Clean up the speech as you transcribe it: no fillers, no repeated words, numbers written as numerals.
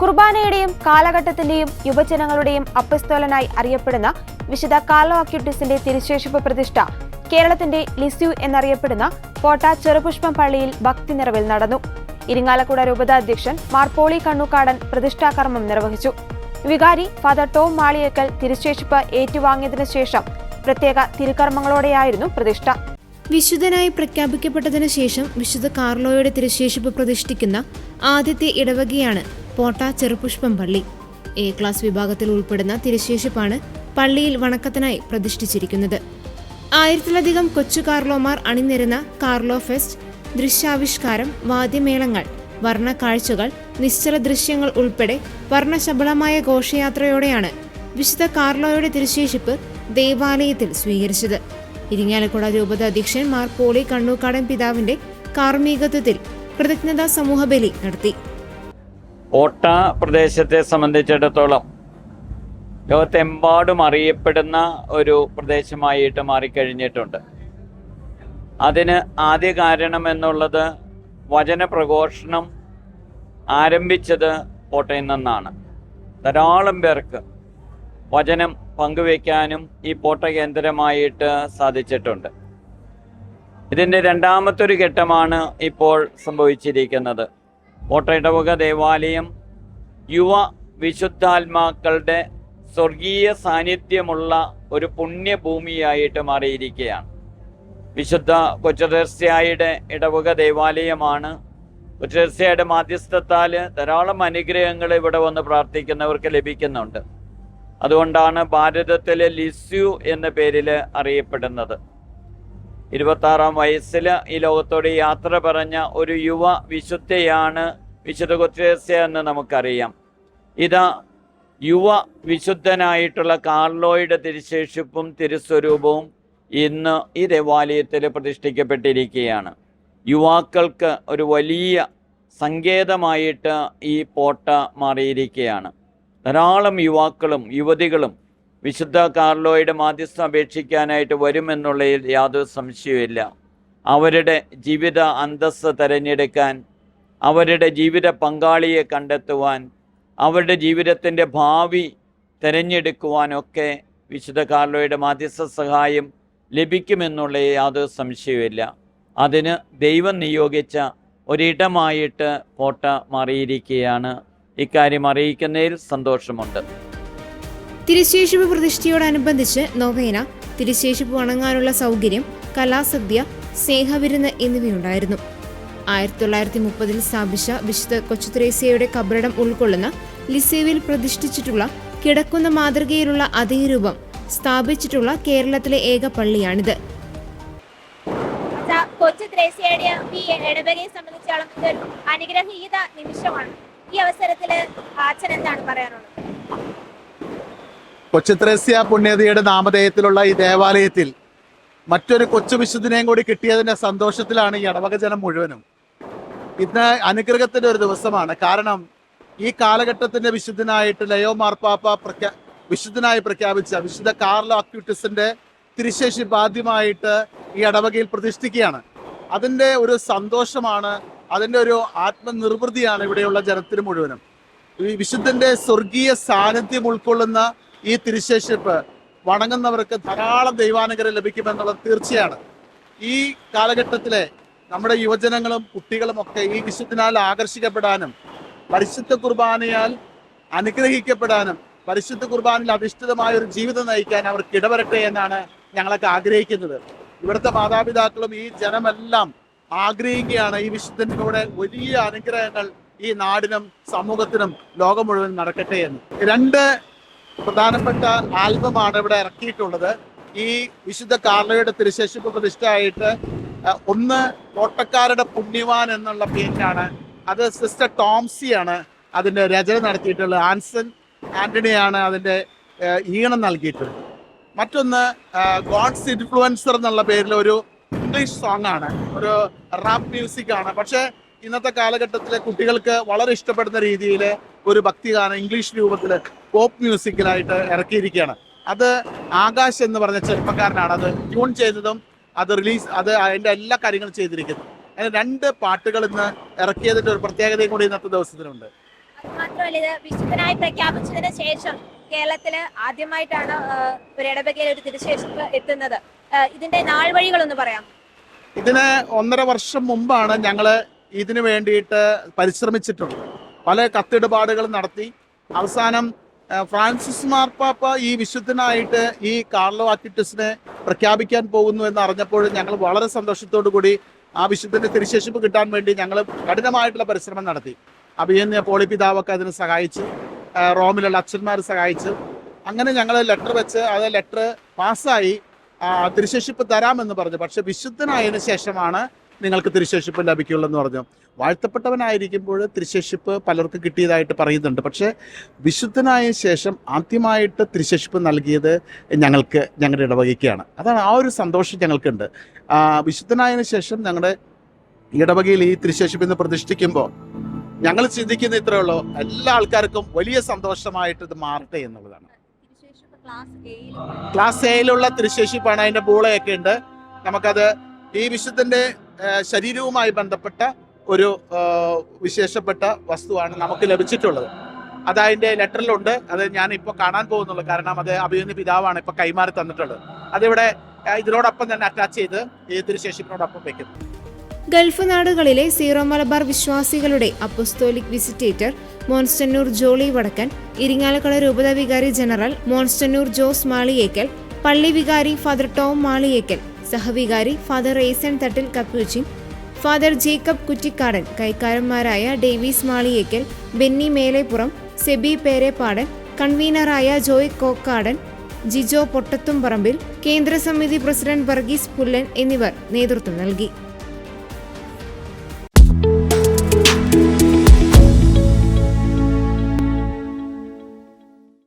കുർബാനയുടെയും കാലഘട്ടത്തിന്റെയും യുവജനങ്ങളുടെയും അപ്പസ്തോലനായി അറിയപ്പെടുന്ന വിശുദ്ധ കാർലോ അക്യൂട്ടിസിന്റെ തിരുശേഷിപ്പ് പ്രതിഷ്ഠ കേരളത്തിന്റെ ലിസ്യു എന്നറിയപ്പെടുന്ന പോട്ട ചെറുപുഷ്പം പള്ളിയിൽ ഭക്തി നിറവിൽ നടന്നു. ഇരിങ്ങാലക്കുട രൂപത അധ്യക്ഷൻ മാർ പോളി കണ്ണൂക്കാടൻ പ്രതിഷ്ഠാകർമ്മം നിർവഹിച്ചു. വികാരി ഫാദർ ടോം മാളിയേക്കൽ തിരുശേഷിപ്പ് ഏറ്റുവാങ്ങിയതിനു ശേഷം പ്രത്യേക തിരുക്കർമ്മങ്ങളോടെയായിരുന്നു പ്രതിഷ്ഠ. വിശുദ്ധനായി പ്രഖ്യാപിക്കപ്പെട്ടതിനു ശേഷം വിശുദ്ധ കാർലോയുടെ തിരുശേഷിപ്പ് പ്രതിഷ്ഠിക്കുന്ന ആദ്യത്തെ ഇടവകയാണ് പോട്ട ചെറുപുഷ്പം പള്ളി. എ ക്ലാസ് വിഭാഗത്തിൽ ഉൾപ്പെടുന്ന തിരുശേഷിപ്പാണ് പള്ളിയിൽ വണക്കത്തിനായി പ്രതിഷ്ഠിച്ചിരിക്കുന്നത്. 1000-ലധികം കൊച്ചു കാർലോമാർ അണിനിരുന്ന കാർലോ ഫെസ്റ്റ്, ദൃശ്യാവിഷ്കാരം, വാദ്യമേളങ്ങൾ, വർണ്ണ കാഴ്ചകൾ, നിശ്ചല ദൃശ്യങ്ങൾ ഉൾപ്പെടെ വർണ്ണശബളമായ ഘോഷയാത്രയോടെയാണ് വിശുദ്ധ കാർലോയുടെ തിരുശേഷിപ്പ് ദേവാലയത്തിൽ സ്വീകരിച്ചത്. ഇരിങ്ങാലക്കുട രൂപത അധ്യക്ഷൻ മാർ പോളി കണ്ണൂക്കാടൻ പിതാവിന്റെ കാർമ്മികത്വത്തിൽ കൃതജ്ഞതാ സമൂഹബലി നടത്തി. പോട്ട പ്രദേശത്തെ സംബന്ധിച്ചിടത്തോളം ലോകത്തെമ്പാടും അറിയപ്പെടുന്ന ഒരു പ്രദേശമായിട്ട് മാറിക്കഴിഞ്ഞിട്ടുണ്ട്. അതിന് ആദ്യ കാരണം എന്നുള്ളത് വചനപ്രഘോഷണം ആരംഭിച്ചത് കോട്ടയിൽ നിന്നാണ്. ധാരാളം പേർക്ക് വചനം പങ്കുവയ്ക്കാനും ഈ പോട്ട കേന്ദ്രമായിട്ട് സാധിച്ചിട്ടുണ്ട്. ഇതിൻ്റെ രണ്ടാമത്തൊരു ഘട്ടമാണ് ഇപ്പോൾ സംഭവിച്ചിരിക്കുന്നത്. പോട്ട ഇടവക ദേവാലയം യുവ വിശുദ്ധാത്മാക്കളുടെ സ്വർഗീയ സാന്നിധ്യമുള്ള ഒരു പുണ്യഭൂമിയായിട്ട് മാറിയിരിക്കുകയാണ്. വിശുദ്ധ കൊച്ചുത്രേസ്യായുടെ ഇടവക ദേവാലയമാണ്. കൊച്ചുത്രേസ്യായുടെ മാധ്യസ്ഥത്താൽ ധാരാളം അനുഗ്രഹങ്ങൾ ഇവിടെ വന്ന് പ്രാർത്ഥിക്കുന്നവർക്ക് ലഭിക്കുന്നുണ്ട്. അതുകൊണ്ടാണ് ഭാരതത്തിലെ ലിസ്യു എന്ന പേരിൽ അറിയപ്പെടുന്നത്. 26-ാം വയസ്സിൽ ഈ ലോകത്തോട് യാത്ര പറഞ്ഞ ഒരു യുവ വിശുദ്ധയാണ് വിശുദ്ധ കൊച്ചുത്രേസ്യ എന്ന് നമുക്കറിയാം. ഇതാ യുവ വിശുദ്ധനായിട്ടുള്ള കാർലോയുടെ തിരുശേഷിപ്പും തിരുസ്വരൂപവും ഇന്ന് ഈ ദേവാലയത്തിൽ പ്രതിഷ്ഠിക്കപ്പെട്ടിരിക്കുകയാണ്. യുവാക്കൾക്ക് ഒരു വലിയ സങ്കേതമായിട്ട് ഈ പോട്ട മാറിയിരിക്കുകയാണ്. ധാരാളം യുവാക്കളും യുവതികളും വിശുദ്ധ കാർലോയുടെ മാധ്യസ്ഥം അപേക്ഷിക്കാനായിട്ട് വരുമെന്നുള്ളതിൽ യാതൊരു സംശയവുമില്ല. അവരുടെ ജീവിത അന്തസ്സ് തിരഞ്ഞെടുക്കാൻ, അവരുടെ ജീവിത പങ്കാളിയെ കണ്ടെത്തുവാൻ, അവരുടെ ജീവിതത്തിൻ്റെ ഭാവി തിരഞ്ഞെടുക്കുവാനൊക്കെ വിശുദ്ധ കാർലോയുടെ മാധ്യസ്ഥ സഹായം ലഭിക്കുമെന്നുള്ളതിൽ യാതൊരു സംശയവുമില്ല. അതിന് ദൈവം നിയോഗിച്ച ഒരിടമായിട്ട് കോട്ട മാറിയിരിക്കുകയാണ്. ഇക്കാര്യം അറിയിക്കുന്നതിൽ സന്തോഷമുണ്ട്. തിരുശേഷിപ്പ് പ്രതിഷ്ഠയോടനുബന്ധിച്ച് നൊവേന, തിരുശേഷിപ്പ് വണങ്ങാനുള്ള സൗകര്യം, കലാസദ്യ, സ്നേഹവിരുന്ന് എന്നിവയുണ്ടായിരുന്നു. 1930 സ്ഥാപിച്ച വിശുദ്ധ കൊച്ചുത്രേസ്യയുടെ കബറിടം ഉൾക്കൊള്ളുന്ന ലിസ്യുവിൽ പ്രതിഷ്ഠിച്ചിട്ടുള്ള കിടക്കുന്ന മാതൃകയിലുള്ള അതേ രൂപം സ്ഥാപിച്ചിട്ടുള്ള കേരളത്തിലെ ഏക പള്ളിയാണിത്. കൊച്ചുത്രേസ്യയുടെ ഈ ഇടവകയെ സംബന്ധിച്ചിടത്തോളം അനുഗ്രഹീത നിമിഷമാണ്. ഈ അവസരത്തിൽ അച്ഛൻ എന്താണ് പറയാനുള്ളത്? കൊച്ചുത്രേസ്യ പുണ്യതിയുടെ നാമധേയത്തിലുള്ള ഈ ദേവാലയത്തിൽ മറ്റൊരു കൊച്ചു വിശുദ്ധനെയും കൂടി കിട്ടിയതിന്റെ സന്തോഷത്തിലാണ് ഈ ഇടവക ജനം മുഴുവനും. ഇന്ന് അനുഗ്രഹത്തിന്റെ ഒരു ദിവസമാണ്. കാരണം ഈ കാലഘട്ടത്തിന്റെ വിശുദ്ധനായിട്ട് ലയോ മാർപ്പാപ്പ വിശുദ്ധനായി പ്രഖ്യാപിച്ച വിശുദ്ധ കാർലോ അക്യൂട്ടിസിന്റെ തിരുശേഷിപ്പ് ആദ്യമായിട്ട് ഈ ഇടവകയിൽ പ്രതിഷ്ഠിക്കുകയാണ്. അതിൻ്റെ ഒരു സന്തോഷമാണ്, അതിൻ്റെ ഒരു ആത്മനിർവൃതിയാണ് ഇവിടെയുള്ള ജനത്തിന് മുഴുവനും. ഈ വിശുദ്ധന്റെ സ്വർഗീയ സാന്നിധ്യം ഉൾക്കൊള്ളുന്ന ഈ തിരുശേഷിപ്പ് വണങ്ങുന്നവർക്ക് ധാരാളം ദൈവാനുഗ്രഹം ലഭിക്കുമെന്നുള്ളത് തീർച്ചയാണ്. ഈ കാലഘട്ടത്തിലെ നമ്മുടെ യുവജനങ്ങളും കുട്ടികളും ഒക്കെ ഈ വിശുദ്ധനാൽ ആകർഷിക്കപ്പെടാനും പരിശുദ്ധ കുർബാനയാൽ അനുഗ്രഹിക്കപ്പെടാനും പരിശുദ്ധ കുർബാനയിൽ അധിഷ്ഠിതമായ ഒരു ജീവിതം നയിക്കാൻ അവർക്ക് ഇടവരട്ടെ എന്നാണ് ഞങ്ങളൊക്കെ ആഗ്രഹിക്കുന്നത്. ഇവിടുത്തെ മാതാപിതാക്കളും ഈ ജനമെല്ലാം ആഗ്രഹിക്കുകയാണ് ഈ വിശുദ്ധനിലൂടെ വലിയ അനുഗ്രഹങ്ങൾ ഈ നാടിനും സമൂഹത്തിനും ലോകം മുഴുവൻ നടക്കട്ടെ എന്ന്. 2 പ്രധാനപ്പെട്ട ആൽബമാണ് ഇവിടെ ഇറക്കിയിട്ടുള്ളത്. ഈ വിശുദ്ധ കാർലോയുടെ തിരുശേഷിപ്പ് പ്രതിഷ്ഠയായിട്ട് ഒന്ന് കോട്ടക്കാരുടെ പുണ്യവാൻ എന്നുള്ള പേരിലാണ്. അത് സിസ്റ്റർ ടോംസിയാണ് അതിൻ്റെ രചന നടത്തിയിട്ടുള്ളത്. ആൻസൺ ആന്റണിയാണ് അതിൻ്റെ ഈണം നൽകിയിട്ടുള്ളത്. മറ്റൊന്ന് ഗോഡ്സ് ഇൻഫ്ലുവൻസർ എന്നുള്ള പേരിൽ ഒരു ഇംഗ്ലീഷ് സോങ് ആണ്, ഒരു റാപ്പ് മ്യൂസിക് ആണ്. പക്ഷേ ഇന്നത്തെ കാലഘട്ടത്തിലെ കുട്ടികൾക്ക് വളരെ ഇഷ്ടപ്പെടുന്ന രീതിയിൽ ഒരു ഭക്തിഗാനം ഇംഗ്ലീഷ് രൂപത്തിൽ പോപ്പ് മ്യൂസിക്കിലായിട്ട് ഇറക്കിയിരിക്കുകയാണ്. അത് ആകാശ് എന്ന് പറഞ്ഞ ചെറുപ്പക്കാരനാണ് അത് ട്യൂൺ ചെയ്തതും അത് അതിൻ്റെ എല്ലാ കാര്യങ്ങളും ചെയ്തിരിക്കുന്നത്. അങ്ങനെ 2 പാട്ടുകൾ ഇന്ന് ഇറക്കിയതിൻ്റെ ഒരു പ്രത്യേകതയും കൂടി ഇന്നത്തെ ദിവസത്തിനുണ്ട്. അത് മാത്രമല്ല, ഇത് വിശുദ്ധനായി പ്രഖ്യാപിച്ചതിന് ശേഷം കേരളത്തില് ആദ്യമായിട്ടാണ് ഒരു ഇടവകയിൽ ഒരു തിരുശേഷിപ്പ് എത്തുന്നത്. ഇതിന്റെ നാൾ വഴികളൊന്ന് പറയാം. ഇതിന് 1.5 വർഷം മുമ്പാണ് ഞങ്ങൾ ഇതിനു വേണ്ടിയിട്ട് പരിശ്രമിച്ചിട്ടുള്ളത്. പല കത്തിടപാടുകൾ നടത്തി അവസാനം ഫ്രാൻസിസ് മാർപ്പാപ്പ ഈ വിശുദ്ധനായിട്ട് ഈ കാർലോ അക്വിറ്റസിനെ പ്രഖ്യാപിക്കാൻ പോകുന്നു എന്ന് അറിഞ്ഞപ്പോൾ ഞങ്ങൾ വളരെ സന്തോഷത്തോടു കൂടി ആ വിശുദ്ധന്റെ തിരുശേഷിപ്പ് കിട്ടാൻ വേണ്ടി ഞങ്ങൾ കഠിനമായിട്ടുള്ള പരിശ്രമം നടത്തി. അഭിയന്യ പോളി പിതാവൊക്കെ അതിന് സഹായിച്ചു, റോമിലുള്ള അച്ഛന്മാർ സഹായിച്ചു. അങ്ങനെ ഞങ്ങൾ ലെറ്റർ വെച്ച് അത് ലെറ്റർ പാസ്സായി തിരുശേഷിപ്പ് തരാമെന്ന് പറഞ്ഞു. പക്ഷെ വിശുദ്ധനായതിനു ശേഷമാണ് നിങ്ങൾക്ക് തിരുശേഷിപ്പ് ലഭിക്കുള്ളൂ എന്ന് പറഞ്ഞു. വാഴ്ത്തപ്പെട്ടവനായിരിക്കുമ്പോൾ തിരുശേഷിപ്പ് പലർക്കും കിട്ടിയതായിട്ട് പറയുന്നുണ്ട്. പക്ഷേ വിശുദ്ധനായ ശേഷം ആദ്യമായിട്ട് തിരുശേഷിപ്പ് നൽകിയത് ഞങ്ങളുടെ ഇടവകയ്ക്കാണ്. അതാണ് ആ ഒരു സന്തോഷം ഞങ്ങൾക്കുണ്ട്. വിശുദ്ധനായതിനു ശേഷം ഞങ്ങളുടെ ഇടവകയിൽ ഈ തിരുശേഷിപ്പ് ഇന്ന് പ്രതിഷ്ഠിക്കുമ്പോൾ ഞങ്ങൾ ചിന്തിക്കുന്ന ഇത്രയേ ഉള്ളൂ, എല്ലാ ആൾക്കാർക്കും വലിയ സന്തോഷമായിട്ട് ഇത് മാറട്ടെ എന്നുള്ളതാണ്. ക്ലാസ് എയിലുള്ള തിരുശേഷിപ്പാണ്. അതിന്റെ ബൂളയൊക്കെ ഉണ്ട്. നമുക്കത് ഈ വിശുദ്ധന്റെ ശരീരവുമായി ബന്ധപ്പെട്ട ഒരു വിശേഷപ്പെട്ട വസ്തുവാണ് നമുക്ക് ലഭിച്ചിട്ടുള്ളത്. അത് അതിന്റെ ലെറ്ററിലുണ്ട്. അത് ഞാൻ ഇപ്പോൾ കാണാൻ പോകുന്നുള്ളൂ, കാരണം അത് അഭിയന്യ പിതാവാണ് ഇപ്പൊ കൈമാറി തന്നിട്ടുള്ളത്. അതിവിടെ ഇതിനോടൊപ്പം തന്നെ അറ്റാച്ച് ചെയ്ത് ഈ തിരുശേഷിപ്പിനോടൊപ്പം വെക്കുന്നു. ഗൾഫ് നാടുകളിലെ സീറോ മലബാർ വിശ്വാസികളുടെ അപ്പോസ്തോലിക് വിസിറ്റേറ്റർ മോൺസ്റ്റന്നൂർ ജോളി വടക്കൻ, ഇരിങ്ങാലക്കുട രൂപത വികാരി ജനറൽ മോൺസ്റ്റന്നൂർ ജോസ് മാളിയേക്കൽ, പള്ളി വികാരി ഫാദർ ടോം മാളിയേക്കൽ, സഹവികാരി father Reson Thattil Capuchin, father Jacob Kuttikkadan, കൈക്കാരന്മാരായ ഡേവിസ് മാളിയേക്കൽ, ബെന്നി മേലേപ്പുറം, സെബി പേരേപ്പാടൻ, കൺവീനറായ ജോയ് കോക്കാടൻ, ജിജോ പൊട്ടത്തുംപറമ്പിൽ, കേന്ദ്ര സമിതി പ്രസിഡന്റ് വർഗീസ് പുല്ലൻ എന്നിവർ നേതൃത്വം നൽകി.